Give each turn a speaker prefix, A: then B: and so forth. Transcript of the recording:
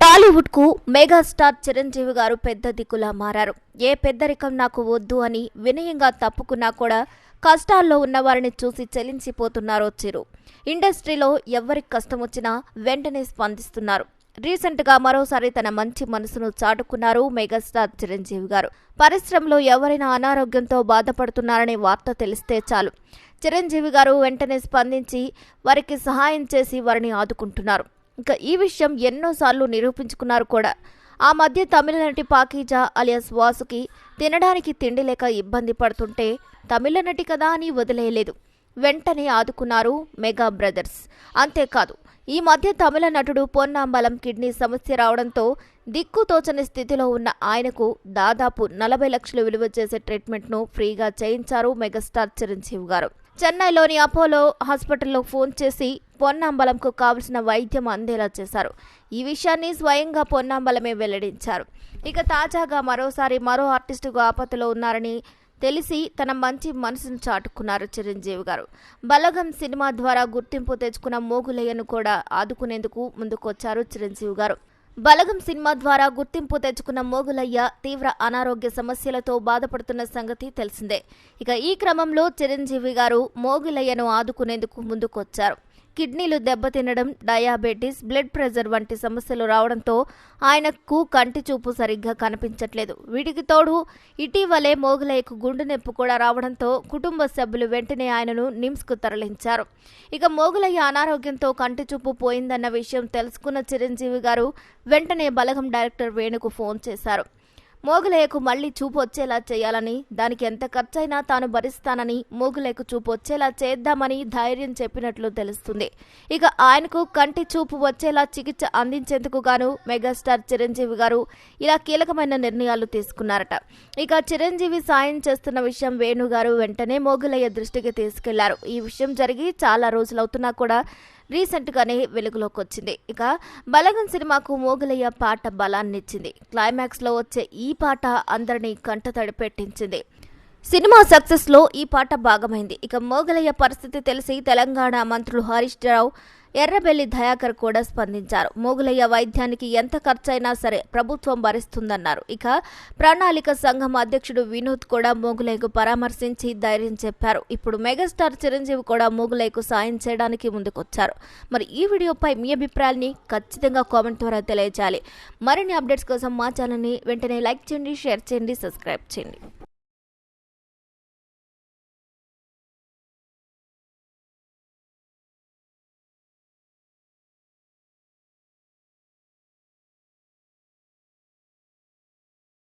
A: టాలీవుడ్ కు మెగాస్టార్ చిరంజీవి గారు పెద్ద దిక్కులా మారారు. ఏ పెద్దరికం నాకు వద్దు అని వినయంగా తప్పుకున్నా కూడా కష్టాల్లో ఉన్న వారిని చూసి చెలించిపోతున్నారో చిరు. ఇండస్ట్రీలో ఎవరికి కష్టం వచ్చినా వెంటనే స్పందిస్తున్నారు. రీసెంట్ గా మరోసారి తన మంచి మనసును చాటుకున్నారు మెగాస్టార్ చిరంజీవి గారు. పరిశ్రమలో ఎవరైనా అనారోగ్యంతో బాధపడుతున్నారనే వార్త తెలిస్తే చాలు చిరంజీవి గారు వెంటనే స్పందించి వారికి సహాయం చేసి వారిని ఆదుకుంటున్నారు. ఇంకా ఈ విషయం ఎన్నోసార్లు నిరూపించుకున్నారు కూడా. ఆ మధ్య తమిళ నటి పాకీజా అలియాస్ వాసుకి తినడానికి తిండి లేక ఇబ్బంది పడుతుంటే తమిళ నటి కదా అని వదిలేయలేదు, వెంటనే ఆదుకున్నారు మెగా బ్రదర్స్. అంతేకాదు, ఈ మధ్య తమిళ నటుడు పొన్నాంబలం కిడ్నీ సమస్య రావడంతో దిక్కుతోచని స్థితిలో ఉన్న ఆయనకు దాదాపు 40 లక్షలు విలువ చేసే ట్రీట్మెంట్ను ఫ్రీగా చేయించారు మెగాస్టార్ చిరంజీవి గారు. చెన్నైలోని అపోలో హాస్పిటల్లో ఫోన్ చేసి పొన్నాంబలంకు కావలసిన వైద్యం అందేలా చేశారు. ఈ విషయాన్ని స్వయంగా పొన్నాంబలమే వెల్లడించారు. ఇక తాజాగా మరోసారి మరో ఆర్టిస్టుకు ఆపత్తులో ఉన్నారని తెలిసి తన మంచి మనసును చాటుకున్నారు చిరంజీవి గారు. బలగం సినిమా ద్వారా గుర్తింపు తెచ్చుకున్న మోగులయ్యను కూడా ఆదుకునేందుకు ముందుకొచ్చారు చిరంజీవి గారు. బలగం సినిమా ద్వారా గుర్తింపు తెచ్చుకున్న మోగులయ్య తీవ్ర అనారోగ్య సమస్యలతో బాధపడుతున్న సంగతి తెలిసిందే. ఇక ఈ క్రమంలో చిరంజీవి గారు మోగులయ్యను ఆదుకునేందుకు ముందుకొచ్చారు. కిడ్నీలు దెబ్బతినడం, డయాబెటీస్, బ్లడ్ ప్రెషర్ వంటి సమస్యలు రావడంతో ఆయనకు కంటి చూపు సరిగ్గా కనిపించట్లేదు. వీటికి తోడు ఇటీవలే మోగులయ్యకు గుండె నొప్పి కూడా రావడంతో కుటుంబ సభ్యులు వెంటనే ఆయనను నిమ్స్కు తరలించారు. ఇక మోగులయ్య అనారోగ్యంతో కంటి చూపు పోయిందన్న విషయం తెలుసుకున్న చిరంజీవి గారు వెంటనే బలగం డైరెక్టర్ వేణుకు ఫోన్ చేశారు. మోగులయ్యకు మళ్లీ చూపు వచ్చేలా చేయాలని, దానికి ఎంత ఖర్చైనా తాను భరిస్తానని, మోగులయ్యకు చూపు వచ్చేలా చేద్దామని ధైర్యం చెప్పినట్లు తెలుస్తుంది. ఇక ఆయనకు కంటి చూపు వచ్చేలా చికిత్స అందించేందుకు గాను మెగాస్టార్ చిరంజీవి గారు ఇలా కీలకమైన నిర్ణయాలు తీసుకున్నారట. ఇక చిరంజీవి సాయం చేస్తున్న విషయం వేణు గారు వెంటనే మోగులయ్య దృష్టికి తీసుకెళ్లారు. ఈ విషయం జరిగి చాలా రోజులవుతున్నా కూడా రీసెంట్ గానే వెలుగులోకి వచ్చింది. ఇక బలగం సినిమాకు మోగులయ్య పాట బలాన్నిచ్చింది. క్లైమాక్స్ లో వచ్చే ఈ పాట అందరినీ కంటతడి పెట్టించింది. సినిమా సక్సెస్ లో ఈ పాట భాగమైంది. ఇక మోగులయ్య పరిస్థితి తెలిసి తెలంగాణ మంత్రులు హరీష్ రావు, ఎర్రబెల్లి దయాకర్ కూడా స్పందించారు. మోగులయ్య వైద్యానికి ఎంత ఖర్చైనా సరే ప్రభుత్వం భరిస్తుందన్నారు. ఇక ప్రణాళిక సంఘం అధ్యక్షుడు వినోద్ కూడా మోగులయ్యకు పరామర్శించి ధైర్యం చెప్పారు. ఇప్పుడు మెగాస్టార్ చిరంజీవి కూడా మోగులయ్యకు సాయం చేయడానికి ముందుకొచ్చారు. మరి ఈ వీడియోపై మీ అభిప్రాయాన్ని ఖచ్చితంగా కామెంట్ ద్వారా తెలియజేయాలి. మరిన్ని అప్డేట్స్ కోసం మా ఛానల్ని వెంటనే లైక్ చేయండి, షేర్ చేయండి, సబ్స్క్రైబ్ చేయండి.